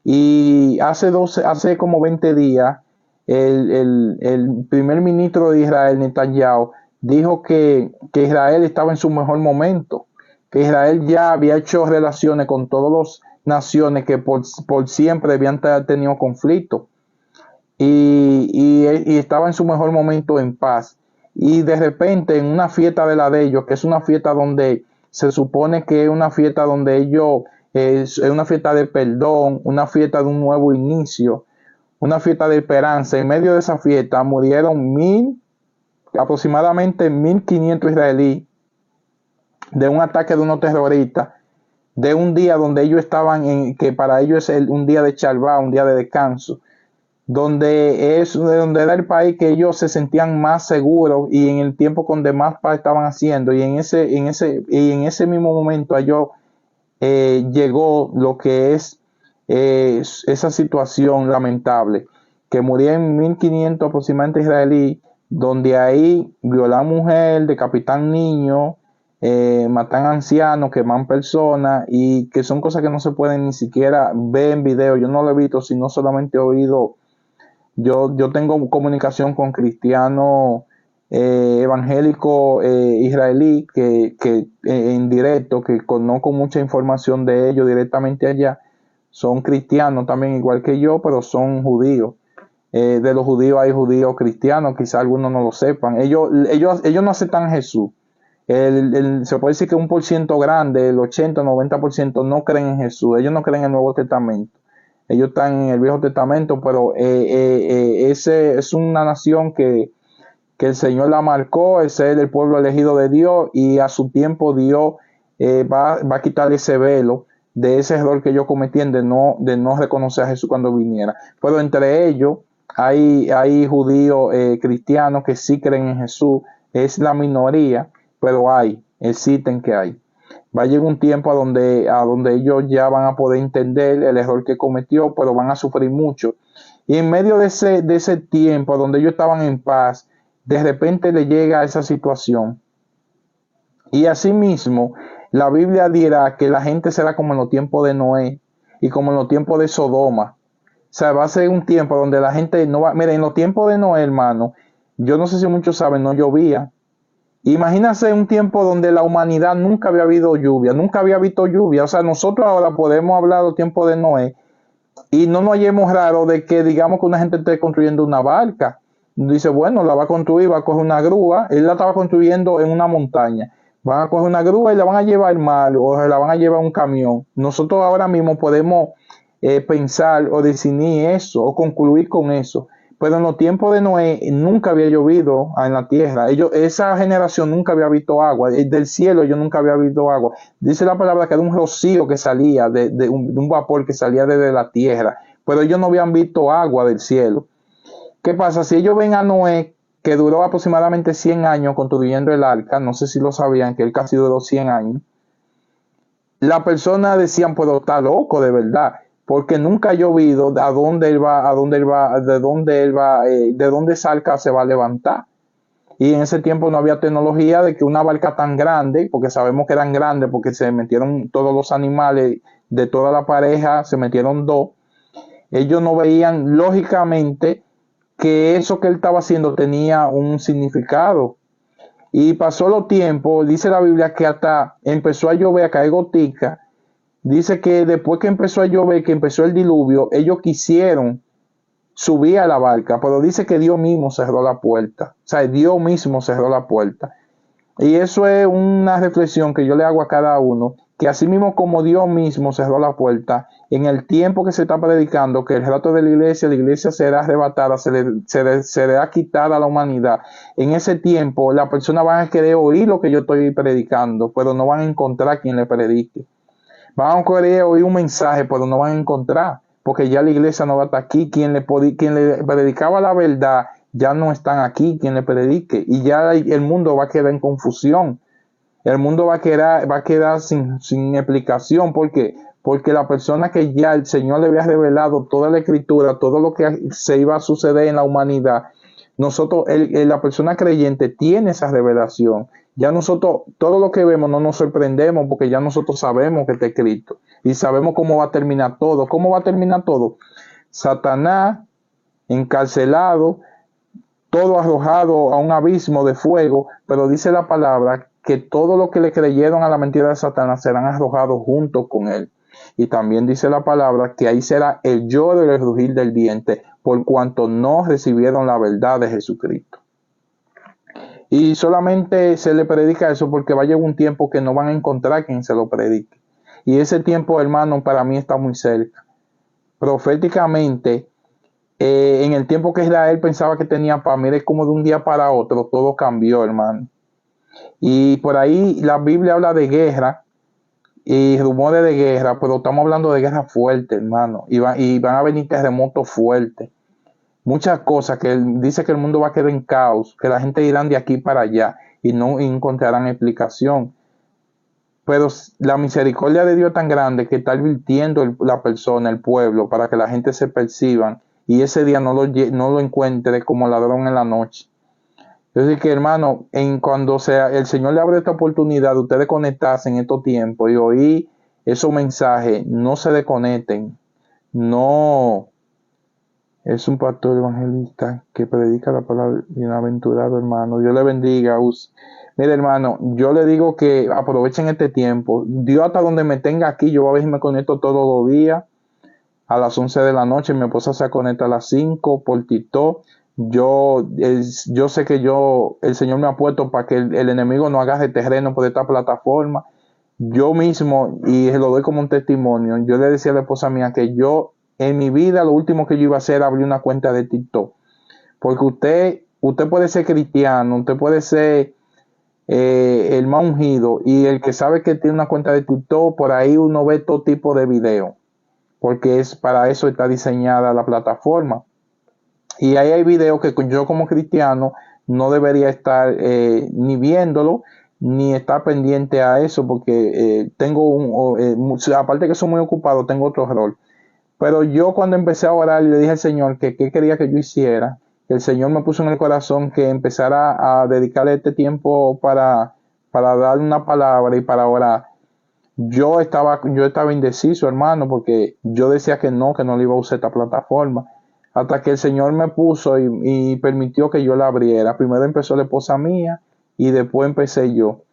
Y hace como 20 días, el primer ministro de Israel, Netanyahu, dijo que Israel estaba en su mejor momento, que Israel ya había hecho relaciones con todas las naciones que por siempre habían tenido conflicto, y estaba en su mejor momento en paz. Y de repente, en una fiesta de ellos, que es una fiesta donde se supone que es una fiesta donde ellos, es una fiesta de perdón, una fiesta de un nuevo inicio, una fiesta de esperanza, en medio de esa fiesta murieron aproximadamente 1.500 israelíes de un ataque de unos terroristas, de un día donde ellos estaban que para ellos es un día de Shabbat, un día de descanso, donde era el país que ellos se sentían más seguros, y en el tiempo donde más paz estaban haciendo, y en ese mismo momento a ellos llegó lo que es esa situación lamentable, que murieron 1.500 aproximadamente israelíes, donde ahí violan mujer, decapitan niños, matan ancianos, queman personas, y que son cosas que no se pueden ni siquiera ver en video. Yo no lo he visto, sino solamente he oído Yo tengo comunicación con cristianos evangélicos israelí que en directo, que conozco mucha información de ellos directamente allá. Son cristianos también igual que yo, pero son judíos. De los judíos hay judíos cristianos, quizá algunos no lo sepan. Ellos no aceptan a Jesús. Se puede decir que un por ciento grande, el 80-90% no creen en Jesús. Ellos no creen en el Nuevo Testamento. Ellos están en el Viejo Testamento, pero ese es una nación que el Señor la marcó, ese es el pueblo elegido de Dios, y a su tiempo Dios va a quitar ese velo de ese error que ellos cometían de no reconocer a Jesús cuando viniera. Pero entre ellos hay judíos cristianos que sí creen en Jesús, es la minoría, pero existen que hay. Va a llegar un tiempo a donde ellos ya van a poder entender el error que cometió, pero van a sufrir mucho. Y en medio de ese tiempo donde ellos estaban en paz, de repente le llega esa situación. Y asimismo, la Biblia dirá que la gente será como en los tiempos de Noé y como en los tiempos de Sodoma. O sea, va a ser un miren, donde la gente no va. Mira, en los tiempos de Noé, hermano, yo no sé si muchos saben, no llovía. Imagínense un tiempo donde la humanidad nunca había habido lluvia, nunca había visto lluvia. O sea, nosotros ahora podemos hablar del tiempo de Noé y no nos hallemos raro de que digamos que una gente esté construyendo una barca. Dice, bueno, la va a construir, va a coger una grúa. Él la estaba construyendo en una montaña. Van a coger una grúa y la van a llevar al mar o se la van a llevar un camión. Nosotros ahora mismo podemos pensar o definir eso o concluir con eso. Pero en los tiempos de Noé nunca había llovido en la tierra. Esa generación nunca había visto agua. Del cielo yo nunca había visto agua. Dice la palabra que era un rocío que salía, de un vapor que salía desde la tierra. Pero ellos no habían visto agua del cielo. ¿Qué pasa? Si ellos ven a Noé, que duró aproximadamente 100 años construyendo el arca, no sé si lo sabían, que él casi duró 100 años, las personas decían, pues está loco de verdad, porque nunca ha llovido, de dónde esa arca se va a levantar. Y en ese tiempo no había tecnología de que una barca tan grande, porque sabemos que eran grandes, porque se metieron todos los animales de toda la pareja, se metieron dos. Ellos no veían lógicamente que eso que él estaba haciendo tenía un significado. Y pasó los tiempos, dice la Biblia que hasta empezó a llover, a caer gotica. Dice que después que empezó a llover, que empezó el diluvio, ellos quisieron subir a la barca, pero dice que Dios mismo cerró la puerta. O sea, Dios mismo cerró la puerta. Y eso es una reflexión que yo le hago a cada uno, que así mismo como Dios mismo cerró la puerta, en el tiempo que se está predicando, que el rato de la iglesia será arrebatada, será quitada a la humanidad. En ese tiempo, las personas van a querer oír lo que yo estoy predicando, pero no van a encontrar quien le predique. Van a querer oír un mensaje, pero no van a encontrar, porque ya la iglesia no va a estar aquí. Quien le predicaba la verdad, ya no están aquí, quien le predique, y ya el mundo va a quedar en confusión. El mundo va a quedar sin explicación. ¿Por qué? Porque la persona que ya el Señor le había revelado toda la escritura, todo lo que se iba a suceder en la humanidad, la persona creyente tiene esa revelación. Ya nosotros, todo lo que vemos no nos sorprendemos porque ya nosotros sabemos que está escrito y sabemos cómo va a terminar todo. ¿Cómo va a terminar todo? Satanás encarcelado, todo arrojado a un abismo de fuego, pero dice la palabra que todos los que le creyeron a la mentira de Satanás serán arrojados junto con él. Y también dice la palabra que ahí será el lloro y el rugir del diente, por cuanto no recibieron la verdad de Jesucristo. Y solamente se le predica eso porque va a llegar un tiempo que no van a encontrar quien se lo predique. Y ese tiempo, hermano, para mí está muy cerca. Proféticamente, en el tiempo que Israel pensaba que tenía paz, mire como de un día para otro todo cambió, hermano. Y por ahí la Biblia habla de guerra y rumores de guerra, pero estamos hablando de guerra fuerte, hermano. Y van a venir terremotos fuertes. Muchas cosas que dice que el mundo va a quedar en caos, que la gente irá de aquí para allá y no encontrarán explicación. Pero la misericordia de Dios es tan grande que está advirtiendo la persona, el pueblo, para que la gente se perciban y ese día no lo encuentre como ladrón en la noche. Es decir que, hermano, cuando el Señor le abre esta oportunidad de ustedes conectarse en estos tiempos y oír esos mensajes, no se desconecten, no Es un pastor evangelista que predica la palabra. Bienaventurado, hermano. Dios le bendiga. Mire, hermano, yo le digo que aprovechen este tiempo. Dios, hasta donde me tenga aquí, yo a veces me conecto todos los días a las 11 de la noche. Mi esposa se conecta a las 5 por TikTok. Yo sé que el Señor me ha puesto para que el enemigo no agarre terreno por esta plataforma. Yo mismo, y lo doy como un testimonio, yo le decía a la esposa mía que yo, en mi vida, lo último que yo iba a hacer era abrir una cuenta de TikTok. Porque usted puede ser cristiano, usted puede ser el más ungido, y el que sabe que tiene una cuenta de TikTok, por ahí uno ve todo tipo de videos, porque para eso está diseñada la plataforma. Y ahí hay videos que yo como cristiano no debería estar ni viéndolo, ni estar pendiente a eso, porque aparte que soy muy ocupado, tengo otro rol. Pero yo, cuando empecé a orar, le dije al Señor que qué quería que yo hiciera. El Señor me puso en el corazón que empezara a dedicarle este tiempo para dar una palabra y para orar. Yo estaba indeciso, hermano, porque yo decía que no le iba a usar esta plataforma. Hasta que el Señor me puso y permitió que yo la abriera. Primero empezó la esposa mía y después empecé yo.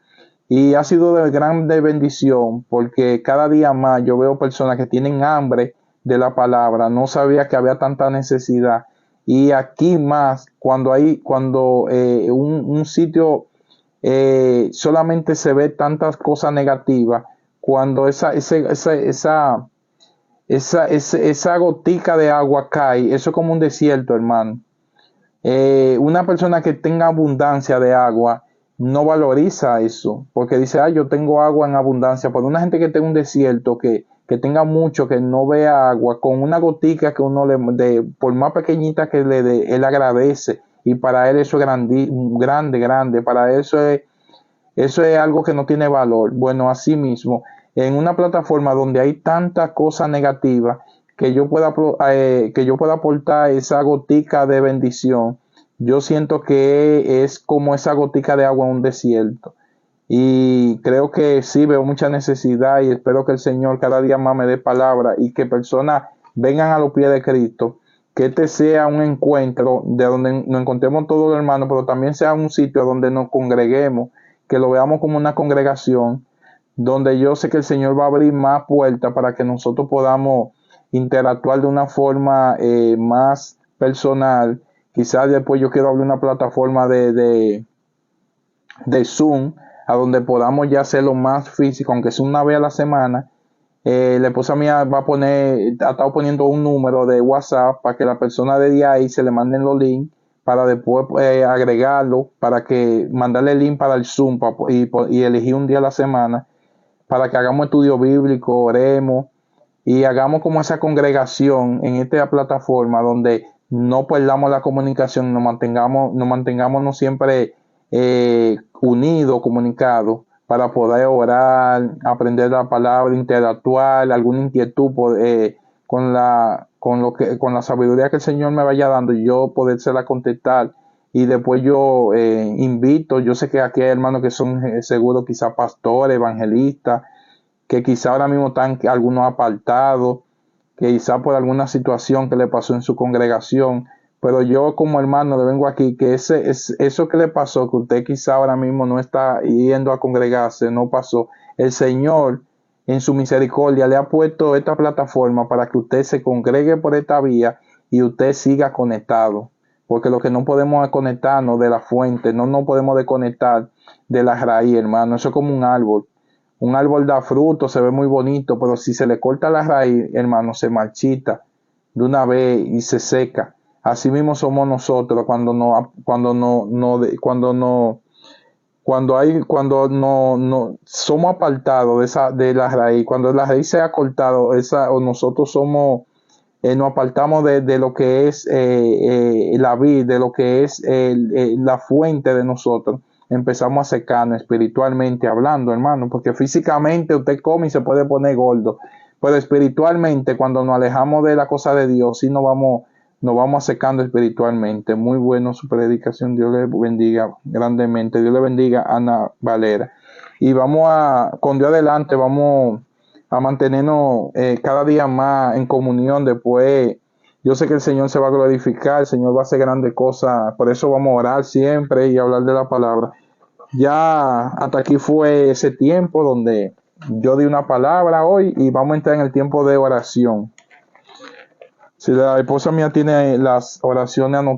Y ha sido de grande bendición, porque cada día más yo veo personas que tienen hambre de la palabra. No sabía que había tanta necesidad. Y aquí más, cuando un sitio solamente se ve tantas cosas negativas, cuando esa gotica de agua cae, eso es como un desierto, hermano. Una persona que tenga abundancia de agua no valoriza eso, porque dice, yo tengo agua en abundancia. Pero una gente que tenga un desierto, que tenga mucho, que no vea agua, con una gotica que uno por más pequeñita que le dé, él agradece. Y para él eso es grande. Para eso es algo que no tiene valor. Bueno, así mismo, en una plataforma donde hay tantas cosas negativas, que yo pueda aportar esa gotica de bendición, yo siento que es como esa gotica de agua en un desierto. Y creo que sí, veo mucha necesidad, y espero que el Señor cada día más me dé palabra y que personas vengan a los pies de Cristo. Que este sea un encuentro de donde nos encontremos todos los hermanos, pero también sea un sitio donde nos congreguemos, que lo veamos como una congregación, donde yo sé que el Señor va a abrir más puertas para que nosotros podamos interactuar de una forma más personal. Quizás después yo quiero abrir una plataforma de Zoom, a donde podamos ya hacerlo más físico, aunque sea una vez a la semana. La esposa mía ha estado poniendo un número de WhatsApp para que la persona de ahí se le manden los links, para después agregarlo, para que mandarle el link para el Zoom y elegir un día a la semana para que hagamos estudio bíblico, oremos y hagamos como esa congregación en esta plataforma, donde no perdamos la comunicación, nos mantengamos siempre unidos, comunicados, para poder orar, aprender la palabra, interactuar, alguna inquietud con la sabiduría que el Señor me vaya dando, y yo podérsela contestar. Y después yo invito, yo sé que aquí hay hermanos que son seguros, quizás pastores, evangelistas, que quizá ahora mismo están algunos apartados, que quizá por alguna situación que le pasó en su congregación. Pero yo, como hermano, le vengo aquí que eso que le pasó, que usted quizá ahora mismo no está yendo a congregarse, no pasó. El Señor, en su misericordia, le ha puesto esta plataforma para que usted se congregue por esta vía y usted siga conectado. Porque lo que no podemos es conectarnos de la fuente, no nos podemos desconectar de la raíz, hermano. Eso es como un árbol. Un árbol da fruto, se ve muy bonito, pero si se le corta la raíz, hermano, se marchita de una vez y se seca. Así mismo somos nosotros cuando somos apartados de la raíz. Cuando la raíz se ha cortado, o nosotros nos apartamos de lo que es la vid, de lo que es la fuente de nosotros. Empezamos a secarnos espiritualmente hablando, hermano, porque físicamente usted come y se puede poner gordo, pero espiritualmente, cuando nos alejamos de la cosa de Dios, sí nos vamos secando espiritualmente. Muy bueno su predicación, Dios le bendiga grandemente, Dios le bendiga, Ana Valera. Y con Dios adelante, vamos a mantenernos cada día más en comunión. Después Yo sé que el Señor se va a glorificar, el Señor va a hacer grandes cosas, por eso vamos a orar siempre y hablar de la palabra. Ya hasta aquí fue ese tiempo donde yo di una palabra hoy y vamos a entrar en el tiempo de oración. Si la esposa mía tiene las oraciones anotadas,